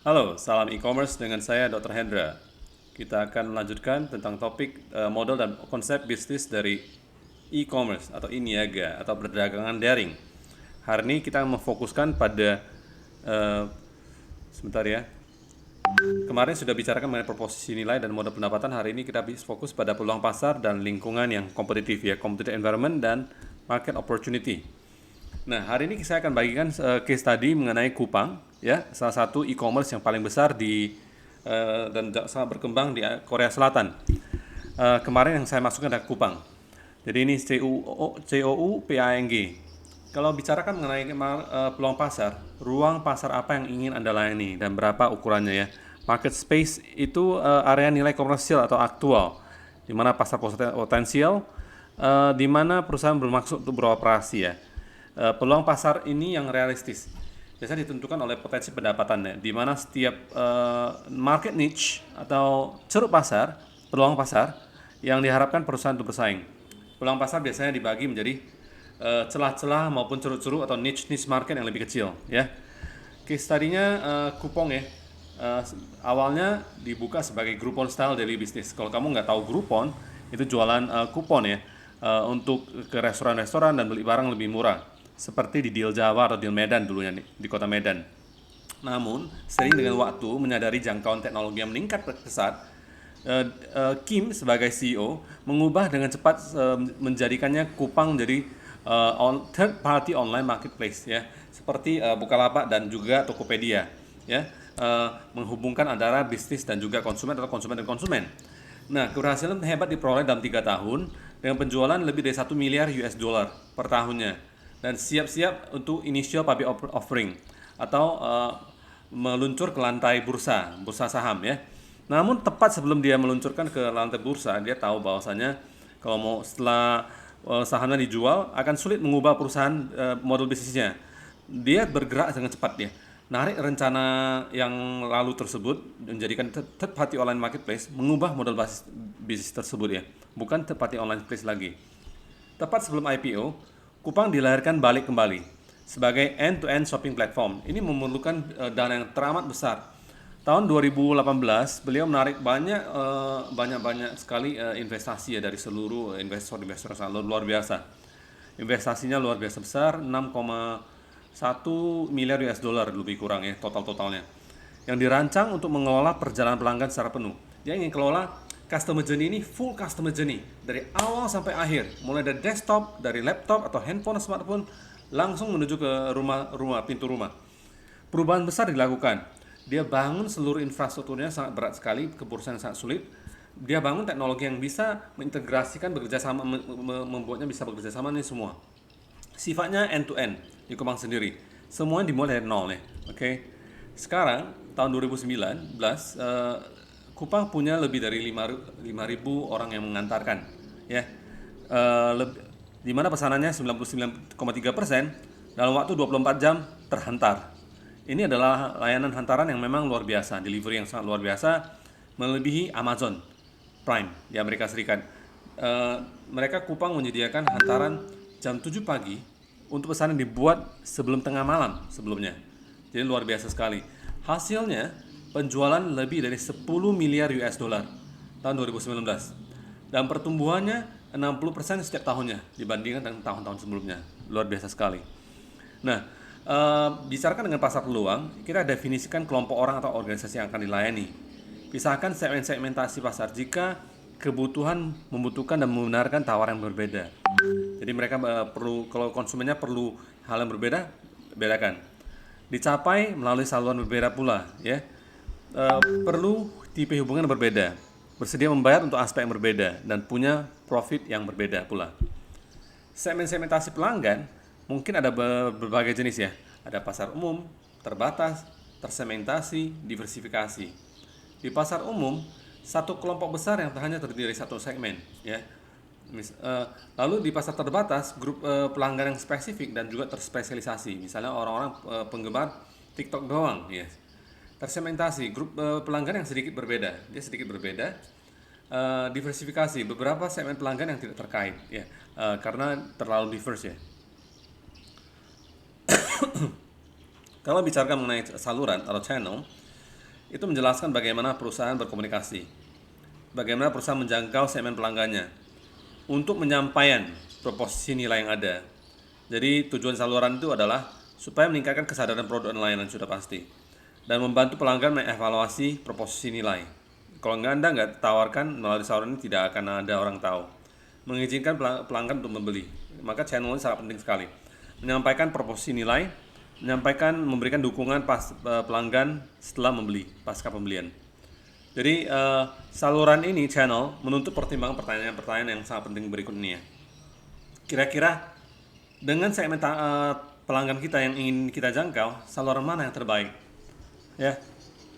Halo, salam e-commerce dengan saya Dr. Hendra. Kita akan melanjutkan tentang topik model dan konsep bisnis dari e-commerce atau e-niaga atau perdagangan daring. Hari ini kita memfokuskan pada eh, sebentar ya. Kemarin sudah bicarakan mengenai proposisi nilai dan model pendapatan. Hari ini kita fokus pada peluang pasar dan lingkungan yang kompetitif ya, competitive environment dan market opportunity. Nah, hari ini saya akan bagikan case study mengenai Kupang, ya, salah satu e-commerce yang paling besar dan sangat berkembang di Korea Selatan. Kemarin yang saya masukkan adalah Kupang. Jadi ini COUPANG. Kalau bicarakan mengenai peluang pasar, ruang pasar apa yang ingin Anda layani dan berapa ukurannya ya. Market space itu area nilai komersial atau aktual, di mana pasar potensial, di mana perusahaan bermaksud untuk beroperasi ya. Peluang pasar ini yang realistis biasanya ditentukan oleh potensi pendapatannya, di mana setiap market niche atau ceruk pasar, peluang pasar yang diharapkan perusahaan untuk bersaing. Peluang pasar biasanya dibagi menjadi celah-celah maupun ceruk-ceruk atau niche market yang lebih kecil ya. Case tadinya Kupong ya. Awalnya dibuka sebagai Groupon style daily business. Kalau kamu nggak tahu Groupon, itu jualan kupon ya, untuk ke restoran-restoran dan beli barang lebih murah. Seperti di Deal Jawa atau Deal Medan dulunya di kota Medan. Namun, sering dengan waktu menyadari jangkauan teknologi yang meningkat pesat, Kim sebagai CEO mengubah dengan cepat, menjadikannya Kupang menjadi third party online marketplace ya, seperti Bukalapak dan juga Tokopedia ya, menghubungkan antara bisnis dan juga konsumen atau konsumen dan konsumen. Nah, keberhasilan hebat diperoleh dalam 3 tahun dengan penjualan lebih dari 1 miliar US dollar per tahunnya dan siap-siap untuk initial public offering atau meluncur ke lantai bursa saham ya. Namun tepat sebelum dia meluncurkan ke lantai bursa, dia tahu bahwasanya kalau mau setelah sahamnya dijual akan sulit mengubah perusahaan model bisnisnya. Dia bergerak dengan cepat dia. Narik rencana yang lalu tersebut menjadikan third party online marketplace, mengubah model bisnis tersebut ya, bukan third party online place lagi. Tepat sebelum IPO, Kupang dilahirkan balik kembali sebagai end-to-end shopping platform. Ini memerlukan dana yang teramat besar. Tahun 2018, beliau menarik banyak sekali investasi ya dari seluruh investor-investor yang sangat luar biasa. Investasinya luar biasa besar, 6,1 miliar US dollar lebih kurang ya totalnya. Yang dirancang untuk mengelola perjalanan pelanggan secara penuh. Dia ingin kelola customer journey ini full customer journey dari awal sampai akhir, mulai dari desktop, dari laptop atau handphone, smartphone, langsung menuju ke pintu rumah. Perubahan besar dilakukan. Dia bangun seluruh infrastrukturnya sangat berat sekali, keputusan yang sangat sulit. Dia bangun teknologi yang bisa mengintegrasikan bekerja sama, membuatnya bisa bekerja sama ini semua. Sifatnya end to end di Kupang sendiri. Semuanya dimulai dari nol nih, oke. Sekarang tahun 2019, Kupang punya lebih dari 5.000 orang yang mengantarkan, ya. Di mana pesanannya 99,3% dalam waktu 24 jam terhantar. Ini adalah layanan hantaran yang memang luar biasa, delivery yang sangat luar biasa, melebihi Amazon Prime di Amerika Serikat. Mereka Kupang menyediakan hantaran jam 7 pagi untuk pesanan dibuat sebelum tengah malam sebelumnya. Jadi luar biasa sekali. Hasilnya penjualan lebih dari 10 miliar US dollar tahun 2019 dan pertumbuhannya 60% setiap tahunnya dibandingkan dengan tahun-tahun sebelumnya. Luar biasa sekali. Nah, bicarakan dengan pasar peluang, kita definisikan kelompok orang atau organisasi yang akan dilayani. Pisahkan segmentasi pasar jika kebutuhan membutuhkan dan membenarkan tawaran yang berbeda. Jadi mereka perlu, kalau konsumennya perlu hal yang berbeda, bedakan. Dicapai melalui saluran berbeda pula, ya. Perlu tipe hubungan yang berbeda, bersedia membayar untuk aspek yang berbeda dan punya profit yang berbeda pula. Segmentasi pelanggan mungkin ada berbagai jenis ya. Ada pasar umum, terbatas, tersegmentasi, diversifikasi. Di pasar umum, satu kelompok besar yang hanya terdiri dari satu segmen ya. Lalu di pasar terbatas, grup pelanggan yang spesifik dan juga terspesialisasi. Misalnya orang-orang penggemar TikTok doang ya. Tersegmentasi, grup pelanggan yang sedikit berbeda. Dia sedikit berbeda. Diversifikasi, beberapa segmen pelanggan yang tidak terkait ya, karena terlalu diverse ya. Kalau bicarakan mengenai saluran atau channel, itu menjelaskan bagaimana perusahaan berkomunikasi, bagaimana perusahaan menjangkau segmen pelanggannya untuk menyampaikan proposisi nilai yang ada. Jadi tujuan saluran itu adalah supaya meningkatkan kesadaran produk dan layanan sudah pasti, dan membantu pelanggan mengevaluasi proposisi nilai. Kalau Anda nggak tawarkan melalui saluran ini, tidak akan ada orang tahu. Mengizinkan pelanggan untuk membeli, maka channel ini sangat penting sekali. Menyampaikan proposisi nilai, memberikan dukungan pelanggan setelah membeli, pasca pembelian. Jadi saluran ini, channel, menuntut pertimbangan pertanyaan-pertanyaan yang sangat penting berikut ini ya. Kira-kira dengan segmen pelanggan kita yang ingin kita jangkau, saluran mana yang terbaik? Ya.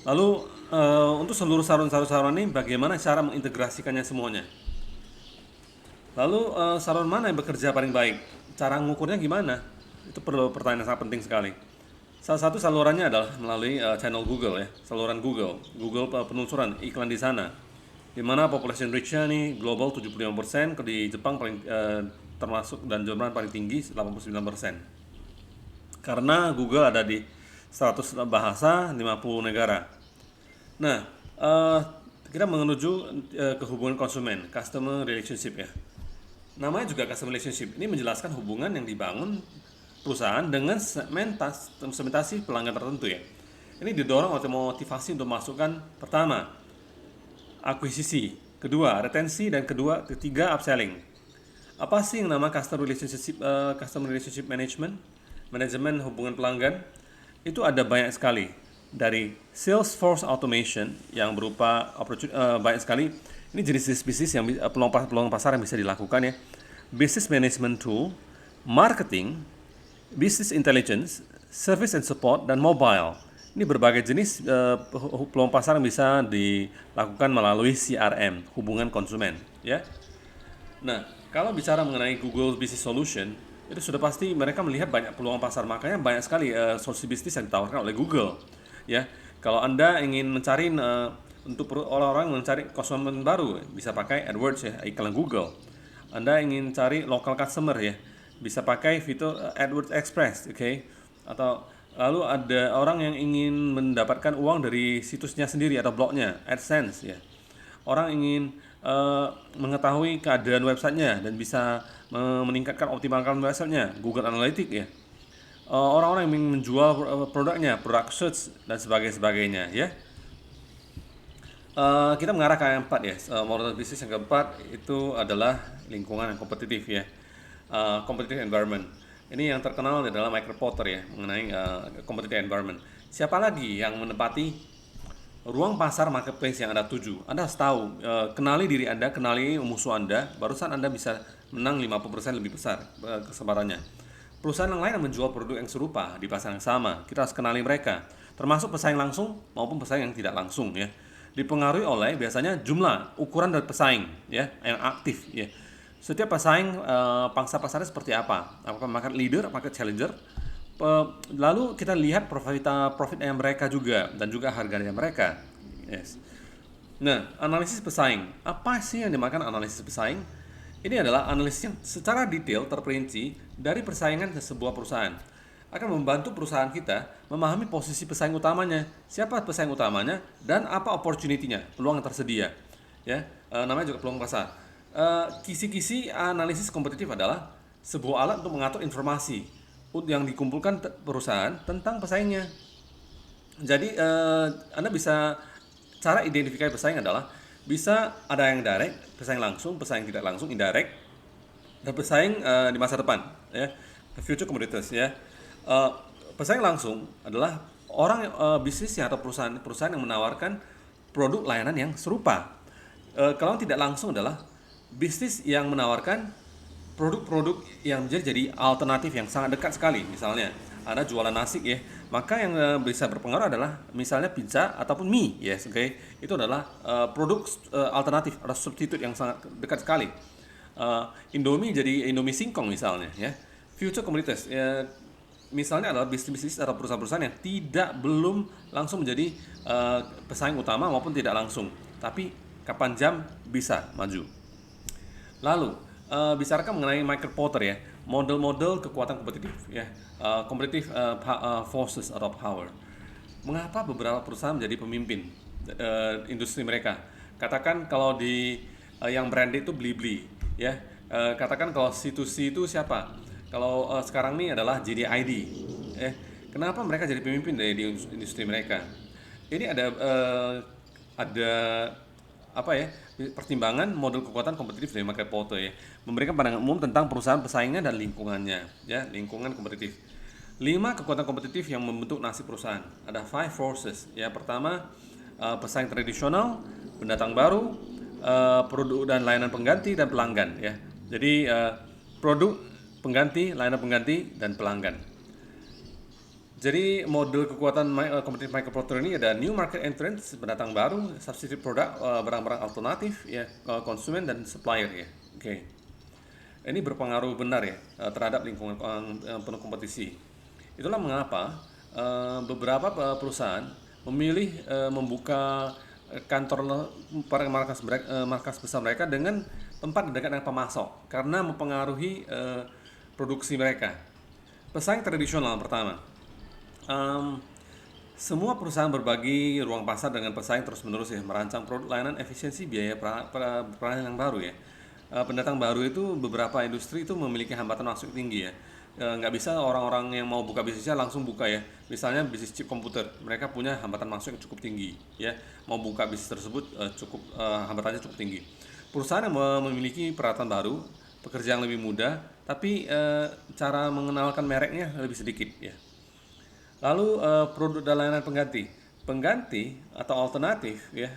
Lalu untuk seluruh saluran ini, bagaimana cara mengintegrasikannya semuanya? Lalu saluran mana yang bekerja paling baik? Cara mengukurnya gimana? Itu perlu pertanyaan sangat penting sekali. Salah satu salurannya adalah melalui channel Google ya, saluran Google penelusuran iklan di sana. Di mana population reach-nya nih global 75%, di Jepang paling termasuk dan Jerman paling tinggi 89%. Karena Google ada di 100 bahasa 50 negara. Nah, kita menuju ke hubungan konsumen, customer relationship ya. Namanya juga customer relationship. Ini menjelaskan hubungan yang dibangun perusahaan dengan segmentasi pelanggan tertentu ya. Ini didorong oleh motivasi untuk masukkan pertama, akuisisi, kedua, retensi, dan ketiga, upselling. Apa sih yang nama customer relationship management? Manajemen hubungan pelanggan itu ada banyak sekali, dari Salesforce automation yang berupa banyak sekali. Ini jenis bisnis yang peluang pasar yang bisa dilakukan ya. Business management tool, marketing, business intelligence, service and support, dan mobile. Ini berbagai jenis peluang pasar yang bisa dilakukan melalui CRM, hubungan konsumen ya. Nah, kalau bicara mengenai Google Business Solution, itu sudah pasti mereka melihat banyak peluang pasar, makanya banyak sekali solusi bisnis yang ditawarkan oleh Google. Ya, kalau Anda ingin mencari untuk orang-orang mencari konsumen baru, bisa pakai AdWords ya, iklan Google. Anda ingin cari local customer ya, bisa pakai fitur AdWords Express, oke? Atau lalu ada orang yang ingin mendapatkan uang dari situsnya sendiri atau blognya, AdSense ya. Orang ingin mengetahui keadaan websitenya dan bisa meningkatkan optimalkan websitenya, Google Analytics ya. Orang-orang yang ingin menjual produknya, product search dan sebagainya ya. Kita mengarah ke yang keempat ya, model bisnis yang keempat itu adalah lingkungan yang kompetitif ya, competitive environment. Ini yang terkenal adalah Michael Porter ya, mengenai competitive environment. Siapa lagi yang menempati ruang pasar marketplace yang Anda tuju? Anda harus tahu, kenali diri Anda, kenali musuh Anda, barusan Anda bisa menang 50% lebih besar kesebarannya. Perusahaan yang lain yang menjual produk yang serupa di pasar yang sama, kita harus kenali mereka, termasuk pesaing langsung maupun pesaing yang tidak langsung ya. Dipengaruhi oleh biasanya jumlah, ukuran dari pesaing ya, yang aktif ya. Setiap pesaing pangsa pasarnya seperti apa? Apakah market leader, market challenger? Lalu kita lihat profitnya mereka juga, dan juga harganya mereka. Yes. Nah, analisis pesaing. Apa sih yang dimaksud analisis pesaing? Ini adalah analisis yang secara detail terperinci dari persaingan ke sebuah perusahaan. Akan membantu perusahaan kita memahami posisi pesaing utamanya, siapa pesaing utamanya, dan apa opportunity-nya, peluang yang tersedia. Ya, namanya juga peluang pasar. Kisi-kisi analisis kompetitif adalah sebuah alat untuk mengatur informasi yang dikumpulkan perusahaan tentang pesaingnya. Jadi Anda bisa, cara identifikasi pesaing adalah bisa ada yang direct, pesaing langsung, pesaing tidak langsung, indirect, dan pesaing di masa depan ya, future competitors ya. Pesaing langsung adalah orang bisnisnya atau perusahaan yang menawarkan produk layanan yang serupa. Kalau tidak langsung adalah bisnis yang menawarkan produk-produk yang jadi alternatif yang sangat dekat sekali. Misalnya Anda jualan nasi ya, maka yang bisa berpengaruh adalah misalnya pizza ataupun mie, yes, oke. Itu adalah produk alternatif atau substitute yang sangat dekat sekali. Indomie jadi Indomie singkong misalnya ya. Future commodities ya, misalnya adalah bisnis-bisnis atau perusahaan-perusahaan yang belum langsung menjadi pesaing utama maupun tidak langsung, tapi kapan jam bisa maju. Lalu bicarakan mengenai Michael Porter ya, model-model kekuatan kompetitif ya, competitive forces atau power. Mengapa beberapa perusahaan menjadi pemimpin industri mereka? Katakan kalau di yang branded itu Blibli, ya. Katakan kalau C2C itu siapa? Kalau sekarang ini adalah JDID. Kenapa mereka jadi pemimpin di industri mereka? Ini ada apa ya, pertimbangan model kekuatan kompetitif dari market porto ya, memberikan pandangan umum tentang perusahaan pesaingnya dan lingkungannya, ya, lingkungan kompetitif. 5 kekuatan kompetitif yang membentuk nasib perusahaan. Ada 5 forces. Ya, pertama pesaing tradisional, pendatang baru, produk dan layanan pengganti dan pelanggan ya. Jadi produk pengganti, layanan pengganti dan pelanggan. Jadi model kekuatan kompetitif Michael Porter ini ada new market entrants, pendatang baru, substitute produk, barang-barang alternatif ya, konsumen dan supplier ya. Oke. Ini berpengaruh benar ya terhadap lingkungan penuh kompetisi. Itulah mengapa beberapa perusahaan memilih membuka kantor markas besar mereka dengan tempat dekat dengan pemasok karena mempengaruhi produksi mereka. Pesaing tradisional pertama. Semua perusahaan berbagi ruang pasar dengan pesaing terus-menerus ya, merancang produk layanan efisiensi biaya peran yang baru ya. Pendatang baru itu beberapa industri itu memiliki hambatan masuk tinggi ya. Nggak bisa orang-orang yang mau buka bisnisnya langsung buka ya. Misalnya bisnis chip komputer, mereka punya hambatan masuk yang cukup tinggi ya. Mau buka bisnis tersebut hambatannya cukup tinggi. Perusahaan yang memiliki peralatan baru, pekerjaan lebih mudah, tapi cara mengenalkan mereknya lebih sedikit ya. Lalu produk dan layanan pengganti atau alternatif ya,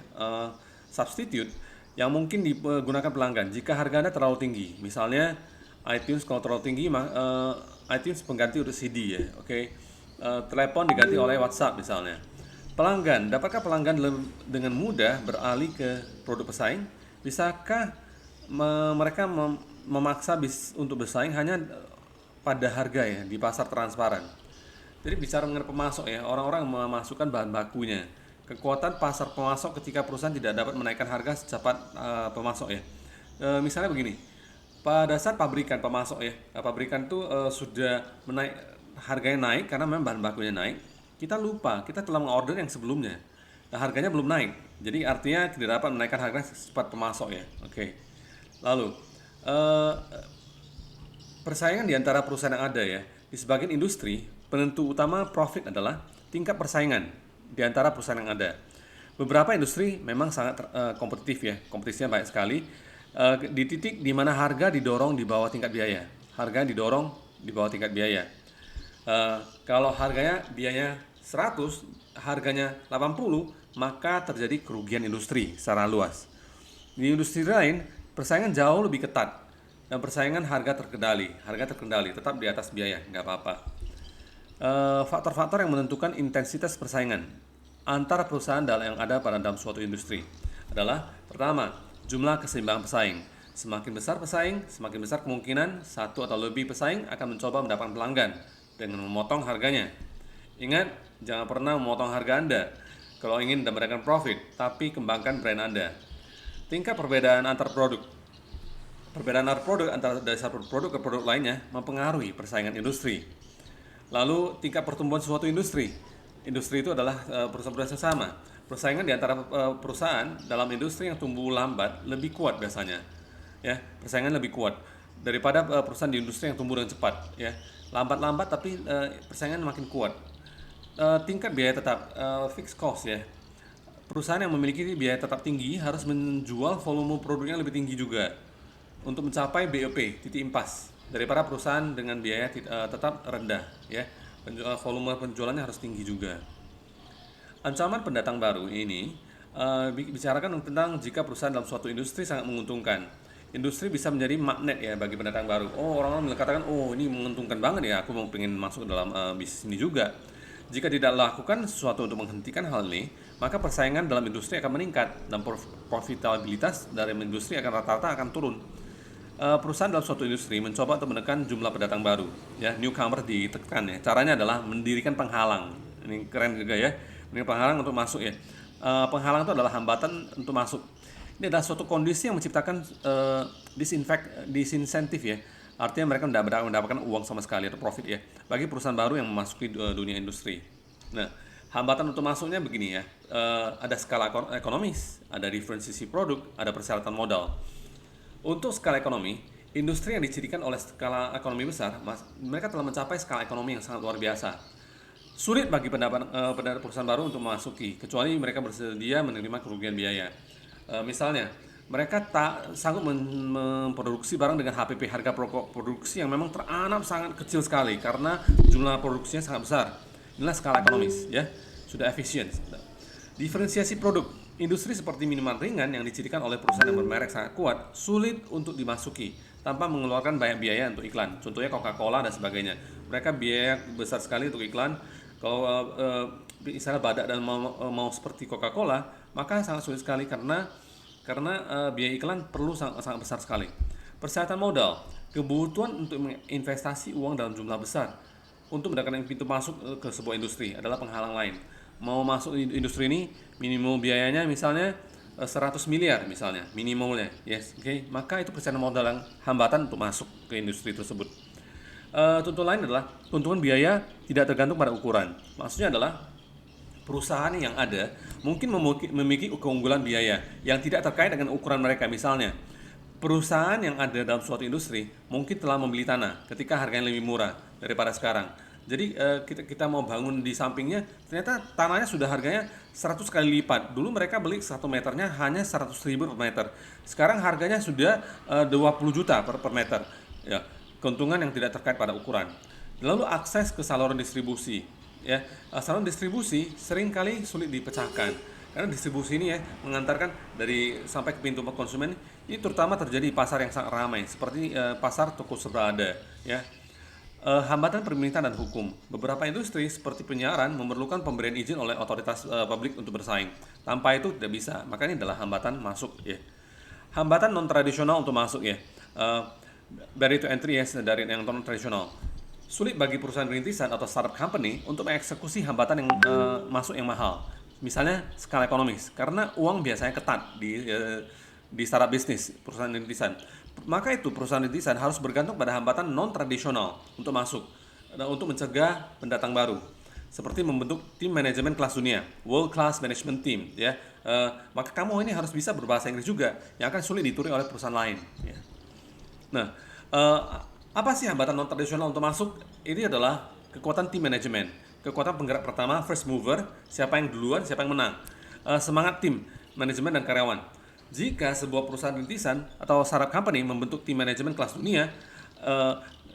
substitute yang mungkin digunakan pelanggan jika harga Anda terlalu tinggi. Misalnya iTunes kalau terlalu tinggi, iTunes pengganti untuk CD ya, oke. Telepon diganti oleh WhatsApp misalnya. Pelanggan, dapatkah pelanggan dengan mudah beralih ke produk pesaing? Bisakah mereka memaksa untuk bersaing hanya pada harga ya di pasar transparan? Jadi bicara mengenai pemasok ya, orang-orang memasukkan bahan bakunya. Kekuatan pasar pemasok ketika perusahaan tidak dapat menaikkan harga secepat pemasok ya. Misalnya begini, pada saat pabrikan pemasok ya, pabrikan itu sudah harganya naik karena memang bahan bakunya naik. Kita lupa, kita telah mengorder yang sebelumnya. Nah, harganya belum naik. Jadi artinya tidak dapat menaikkan harga secepat pemasok ya. Oke. Lalu persaingan di antara perusahaan yang ada ya. Di sebagian industri, penentu utama profit adalah tingkat persaingan di antara perusahaan yang ada. Beberapa industri memang sangat kompetitif ya, kompetisinya banyak sekali. Di titik di mana harga didorong di bawah tingkat biaya. Harga didorong di bawah tingkat biaya. Kalau harganya biayanya 100, harganya 80, maka terjadi kerugian industri secara luas. Di industri lain, persaingan jauh lebih ketat dan persaingan harga terkendali, tetap di atas biaya, nggak apa-apa. Faktor-faktor yang menentukan intensitas persaingan antara perusahaan yang ada dalam suatu industri adalah pertama, jumlah keseimbangan pesaing. Semakin besar pesaing, semakin besar kemungkinan satu atau lebih pesaing akan mencoba mendapatkan pelanggan dengan memotong harganya. Ingat, jangan pernah memotong harga Anda kalau ingin mendapatkan profit, tapi kembangkan brand Anda. Tingkat perbedaan antar produk. Perbedaan antar produk dari satu produk ke produk lainnya mempengaruhi persaingan industri. Lalu tingkat pertumbuhan suatu industri. Industri itu adalah perusahaan-perusahaan sama. Persaingan di antara perusahaan dalam industri yang tumbuh lambat lebih kuat biasanya. Ya, persaingan lebih kuat daripada perusahaan di industri yang tumbuh dengan cepat. Ya, lambat-lambat tapi persaingan makin kuat. Tingkat biaya tetap fixed cost ya. Perusahaan yang memiliki biaya tetap tinggi harus menjual volume produknya lebih tinggi juga untuk mencapai BOP titik impas daripada perusahaan dengan biaya tetap rendah ya. Volume penjualannya harus tinggi juga. Ancaman pendatang baru ini bicarakan tentang jika perusahaan dalam suatu industri sangat menguntungkan. Industri bisa menjadi magnet ya bagi pendatang baru. Oh, orang-orang mengatakan, oh ini menguntungkan banget ya, aku mau pengen masuk dalam bisnis ini juga. Jika tidak lakukan sesuatu untuk menghentikan hal ini, maka persaingan dalam industri akan meningkat dan profitabilitas dari industri akan rata-rata akan turun. Perusahaan dalam suatu industri mencoba untuk menekan jumlah pendatang baru, ya, newcomer ditekan ya. Caranya adalah mendirikan penghalang. Ini keren juga ya, mendirikan penghalang untuk masuk ya. Penghalang itu adalah hambatan untuk masuk. Ini adalah suatu kondisi yang menciptakan disinsentif ya. Artinya mereka tidak mendapatkan uang sama sekali atau profit ya bagi perusahaan baru yang memasuki dunia industri. Nah, Hambatan untuk masuknya begini ya, ada skala ekonomis, ada diferensiasi produk, ada persyaratan modal. Untuk skala ekonomi, industri yang dicirikan oleh skala ekonomi besar, mereka telah mencapai skala ekonomi yang sangat luar biasa. Sulit bagi perusahaan baru untuk memasuki, kecuali mereka bersedia menerima kerugian biaya. Misalnya, mereka tak sanggup memproduksi barang dengan HPP, harga pokok produksi yang memang teranak sangat kecil sekali karena jumlah produksinya sangat besar. Inilah skala ekonomis, ya, sudah efisien. Diferensiasi produk, industri seperti minuman ringan yang dicirikan oleh perusahaan yang bermerek sangat kuat, sulit untuk dimasuki tanpa mengeluarkan banyak biaya untuk iklan. Contohnya Coca-Cola dan sebagainya. Mereka biaya besar sekali untuk iklan. Kalau misalnya Badak dan mau seperti Coca-Cola, maka sangat sulit sekali karena biaya iklan perlu sangat besar sekali. Persyaratan modal, kebutuhan untuk menginvestasi uang dalam jumlah besar untuk mendapatkan pintu masuk ke sebuah industri adalah penghalang lain. Mau masuk industri ini, minimum biayanya misalnya 100 miliar misalnya, minimumnya, yes, oke. Maka itu persyaratan modal yang hambatan untuk masuk ke industri tersebut. Contoh lain adalah keuntungan biaya tidak tergantung pada ukuran. Maksudnya adalah perusahaan yang ada mungkin memiliki keunggulan biaya yang tidak terkait dengan ukuran mereka. Misalnya, perusahaan yang ada dalam suatu industri mungkin telah membeli tanah ketika harganya lebih murah daripada sekarang. Jadi kita mau bangun di sampingnya, ternyata tanahnya sudah harganya 100 kali lipat. Dulu mereka beli 1 meternya hanya 100.000 per meter. Sekarang harganya sudah 20 juta per meter. Ya, keuntungan yang tidak terkait pada ukuran. Lalu akses ke saluran distribusi. Ya, saluran distribusi seringkali sulit dipecahkan karena distribusi ini ya mengantarkan dari sampai ke pintu konsumen. Ini terutama terjadi di pasar yang sangat ramai seperti pasar toko serba ya. Hambatan pemerintah dan hukum. Beberapa industri seperti penyiaran memerlukan pemberian izin oleh otoritas publik untuk bersaing. Tanpa itu tidak bisa. Makanya ini adalah hambatan masuk ya. Hambatan non tradisional untuk masuk ya. Barrier to entry ya dari yang non tradisional. Sulit bagi perusahaan rintisan atau startup company untuk mengeksekusi hambatan yang masuk yang mahal. Misalnya skala ekonomis, karena uang biasanya ketat di startup bisnis perusahaan rintisan. Maka itu perusahaan rintisan harus bergantung pada hambatan non tradisional untuk masuk dan untuk mencegah pendatang baru. Seperti membentuk tim manajemen kelas dunia, world class management team, ya. Maka kamu ini harus bisa berbahasa Inggris juga, yang akan sulit dituri oleh perusahaan lain. Ya. Nah, apa sih hambatan non tradisional untuk masuk? Ini adalah kekuatan tim manajemen, kekuatan penggerak pertama, first mover, siapa yang duluan, siapa yang menang, semangat tim manajemen dan karyawan. Jika sebuah perusahaan rintisan atau startup company membentuk tim manajemen kelas dunia,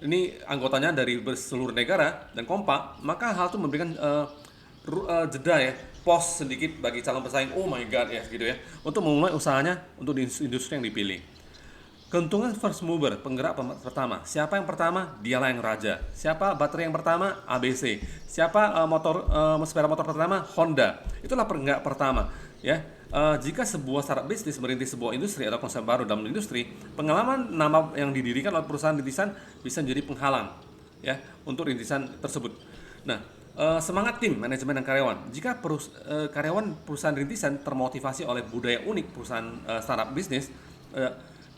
ini anggotanya dari seluruh negara dan kompak, maka hal itu memberikan jeda ya, pos sedikit bagi calon pesaing. Oh my god ya, gitu ya, untuk memulai usahanya untuk di industri yang dipilih. Keuntungan first mover, penggerak pertama. Siapa yang pertama? Dialah yang raja. Siapa baterai yang pertama? ABC. Siapa sepeda motor pertama? Honda. Itulah penggerak pertama. Ya, jika sebuah startup bisnis merintis sebuah industri atau konsep baru dalam industri, pengalaman nama yang didirikan oleh perusahaan rintisan bisa menjadi penghalang, ya, untuk rintisan tersebut. Nah, semangat tim manajemen dan karyawan. Jika karyawan perusahaan rintisan termotivasi oleh budaya unik perusahaan startup bisnis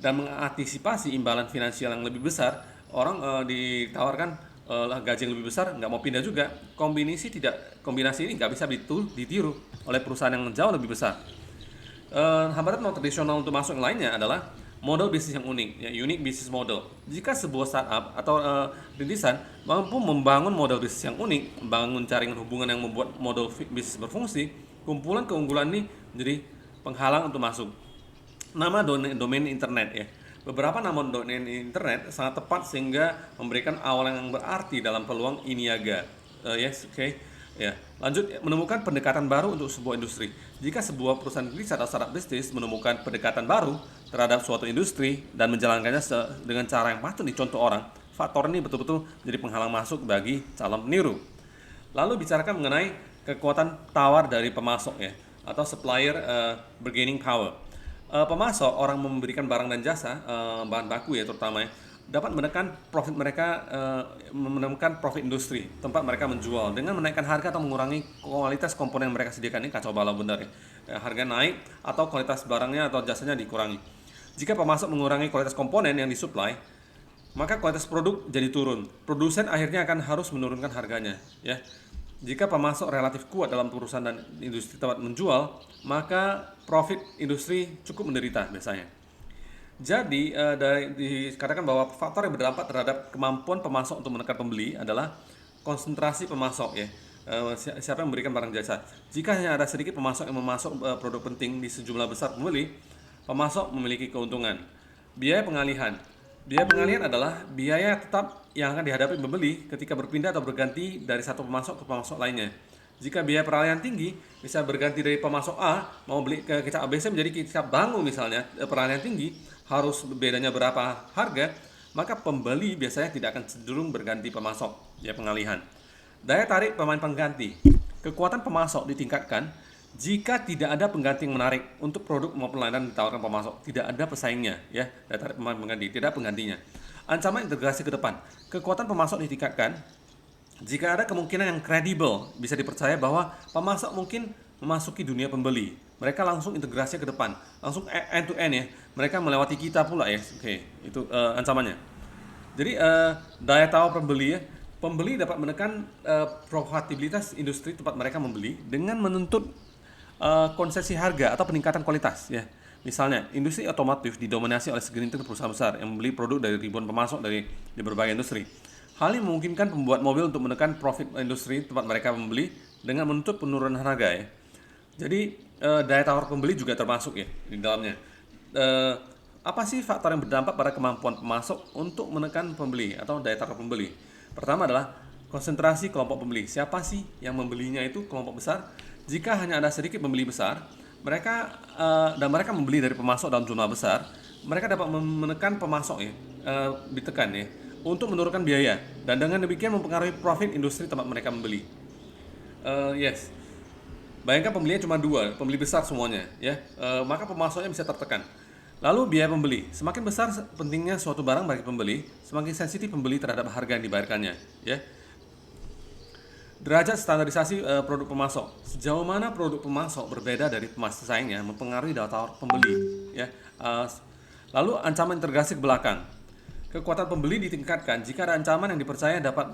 dan mengantisipasi imbalan finansial yang lebih besar, orang ditawarkan gaji yang lebih besar, nggak mau pindah juga. Kombinasi ini nggak bisa ditiru oleh perusahaan yang jauh lebih besar. Hambatan non tradisional untuk masuk yang lainnya adalah model bisnis yang unik, ya, unique business model. Jika sebuah startup atau rintisan mampu membangun model bisnis yang unik, membangun jaringan hubungan yang membuat model bisnis berfungsi, kumpulan keunggulan ini menjadi penghalang untuk masuk. Nama domain internet ya. Beberapa nama domain internet sangat tepat sehingga memberikan awal yang berarti dalam peluang iniaga. Yes, oke. Ya. Lanjut, menemukan pendekatan baru untuk sebuah industri. Jika sebuah perusahaan riset atau startup bisnis menemukan pendekatan baru terhadap suatu industri dan menjalankannya dengan cara yang patut dicontoh orang, faktor ini betul-betul menjadi penghalang masuk bagi calon peniru. Lalu bicarakan mengenai kekuatan tawar dari pemasok ya, atau supplier bargaining power. Pemasok, orang memberikan barang dan jasa, bahan baku ya terutama ya, dapat menekan profit mereka, menemukan profit industri tempat mereka menjual dengan menaikkan harga atau mengurangi kualitas komponen yang mereka sediakan. Ini kacau balau benar ya. Harga naik atau kualitas barangnya atau jasanya dikurangi. Jika pemasok mengurangi kualitas komponen yang disuplai, maka kualitas produk jadi turun. Produsen akhirnya akan harus menurunkan harganya ya. Jika pemasok relatif kuat dalam perusahaan dan industri tempat menjual, maka profit industri cukup menderita biasanya. Jadi dikatakan bahwa faktor yang berdampak terhadap kemampuan pemasok untuk menekan pembeli adalah konsentrasi pemasok ya. Siapa yang memberikan barang jasa. Jika hanya ada sedikit pemasok yang memasok produk penting di sejumlah besar pembeli, pemasok memiliki keuntungan. Biaya pengalihan. Biaya pengalihan adalah biaya tetap yang akan dihadapi pembeli ketika berpindah atau berganti dari satu pemasok ke pemasok lainnya. Jika biaya peralihan tinggi, bisa berganti dari pemasok A mau beli ke kecap ABC menjadi kecap Bangu misalnya, peralihan tinggi harus bedanya berapa harga, maka pembeli biasanya tidak akan cenderung berganti pemasok, ya pengalihan. Daya tarik pemain pengganti. Kekuatan pemasok ditingkatkan jika tidak ada pengganti yang menarik untuk produk maupun layanan yang ditawarkan pemasok, tidak ada pesaingnya, ya. Daya tarik pemain pengganti, tidak penggantinya. Ancaman integrasi ke depan. Kekuatan pemasok ditingkatkan jika ada kemungkinan yang kredibel, bisa dipercaya bahwa pemasok mungkin memasuki dunia pembeli. Mereka langsung integrasi ke depan, langsung end to end ya. Mereka melewati kita pula ya. Oke, itu ancamannya. Jadi daya tawar pembeli ya. Pembeli dapat menekan profitabilitas industri tempat mereka membeli dengan menuntut konsesi harga atau peningkatan kualitas ya. Misalnya, industri otomotif didominasi oleh segelintir perusahaan besar yang membeli produk dari ribuan pemasok di berbagai industri. Hal ini memungkinkan pembuat mobil untuk menekan profit industri tempat mereka membeli dengan menuntut penurunan harga ya. Jadi daya tawar pembeli juga termasuk ya di dalamnya. Apa sih faktor yang berdampak pada kemampuan pemasok untuk menekan pembeli atau daya tawar pembeli? Pertama adalah konsentrasi kelompok pembeli. Siapa sih yang membelinya itu kelompok besar? Jika hanya ada sedikit pembeli besar, mereka membeli dari pemasok dalam jumlah besar, mereka dapat menekan pemasok ya, ditekan ya, untuk menurunkan biaya dan dengan demikian mempengaruhi profit industri tempat mereka membeli. Yes, bayangkan pembelinya cuma dua, pembeli besar semuanya, ya, maka pemasoknya bisa tertekan. Lalu biaya pembeli, semakin besar pentingnya suatu barang bagi pembeli, semakin sensitif pembeli terhadap harga yang dibayarkannya, ya. Derajat standarisasi produk pemasok, sejauh mana produk pemasok berbeda dari pesaingnya mempengaruhi daya tawar pembeli, ya. Lalu ancaman integrasi ke belakang. Kekuatan pembeli ditingkatkan jika ada ancaman yang dipercaya dapat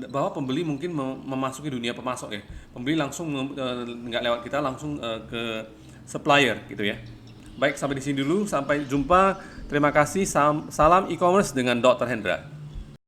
bahwa pembeli mungkin memasuki dunia pemasok ya. Pembeli langsung nggak lewat kita, langsung ke supplier gitu ya. Baik, sampai di sini dulu. Sampai jumpa. Terima kasih. Salam e-commerce dengan Dr. Hendra.